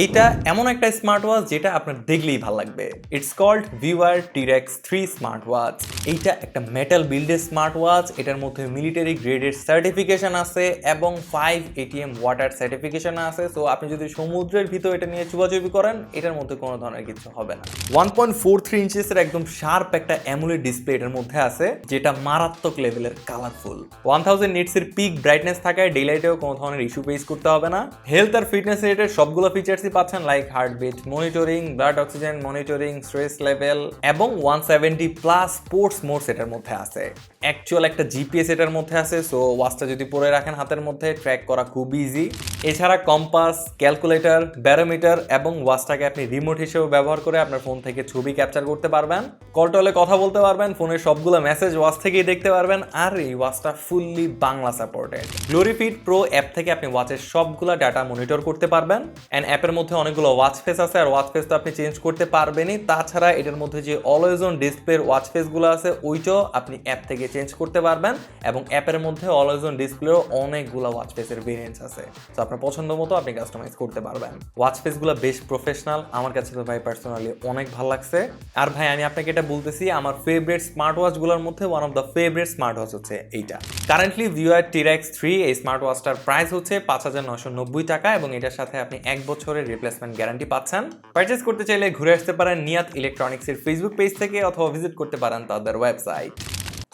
এইটা এমন একটা স্মার্ট ওয়াচ যেটা আপনার দেখলেই ভালো লাগবে। It's called viewer T Rex 3 smart watch. এইটা একটা মেটাল বিল্ডের স্মার্ট ওয়াচ। এটার মধ্যে মিলিটারি গ্রেডের সার্টিফিকেশন আছে এবং 5 ATM ওয়াটার সার্টিফিকেশন আছে। সো আপনি যদি সমুদ্রের ভিতর এটা নিয়ে চুবাচুবি করেন, এটার মধ্যে কোনো ধরনের কিছু হবে না। 1.43 ইঞ্চেসের একদম শার্প একটা অ্যামোলেড ডিসপ্লে এটার মধ্যে আছে, যেটা মারাত্মক লেভেলের কালারফুল। 1000 নিটসের পিক ব্রাইটনেস থাকায় ডে লাইটেও কোনো ধরনের ইস্যু ফেস করতে হবে না। হেলথ আর ফিটনেস রিলেটেড সবগুলো ফিচার্সই পাচ্ছেন, like heartbeat monitoring, blood oxygen monitoring, stress level এবং 170 প্লাস স্পোর্টস মোডস এটার মধ্যে আছে। অ্যাকচুয়াল একটা জিপিএস এটার মধ্যে আছে, সো ওয়াচটা যদি পরে রাখেন হাতের মধ্যে, ট্র্যাক করা খুব ইজি। এছাড়া কম্পাস, ক্যালকুলেটর, ব্যারোমিটার এবং ওয়াচটাকে আপনি রিমোট হিসেবে ব্যবহার করে আপনার ফোন থেকে ছবি ক্যাপচার করতে পারবেন, কল টলে কথা বলতে পারবেন, ফোনের সবগুলো মেসেজ ওয়াচ থেকেই দেখতে পারবেন। আর এই ওয়াচটা fully Bangla supported. Glorifit pro app থেকে আপনি ওয়াচের সবগুলো ডাটা মনিটর করতে পারবেন। অ্যান্ড অ্যাপের মধ্যে অনেকগুলো ওয়াচ ফেস আছে, আর ওয়াচ ফেস তো আপনি চেঞ্জ করতে পারবেনই। তাছাড়া এটার মধ্যে যে অলওয়েজ অন ডিসপ্লের ওয়াচ ফেসগুলো আছে, ওইটাও আপনি অ্যাপ থেকে চেঞ্জ করতে পারবেন। এবং অ্যাপের মধ্যে অলওয়েজ অন ডিসপ্লেও অনেকগুলো ওয়াচ ফেসের ভেরিয়েন্টস আছে, তো আপনার পছন্দ মতো আপনি কাস্টমাইজ করতে পারবেন। ওয়াচ ফেসগুলো বেশ প্রফেশনাল, আমার কাছে তো ভাই পার্সোনালি অনেক ভালো লাগছে। আর ভাই আমি আপনাকে এটা বলতেছি, আমার ফেভারিট স্মার্ট ওয়াচগুলোর মধ্যে one of the favourite smart watch হচ্ছে এইটা। কারেন্টলি ভিউয়ার টিরেক্স 3 এই স্মার্ট ওয়াচটার প্রাইস হচ্ছে 5990 টাকা এবং এটার সাথে আপনি 1 বছরের রিপ্লেসমেন্ট গ্যারান্টি পাচ্ছেন। পারচেজ করতে চাইলে ঘুরে আসতে পারেন নিয়াত ইলেকট্রনিক্সের ফেসবুক পেজ থেকে, অথবা ভিজিট করতে পারেন তাদের ওয়েবসাইট।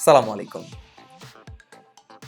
আসসালামু আলাইকুম।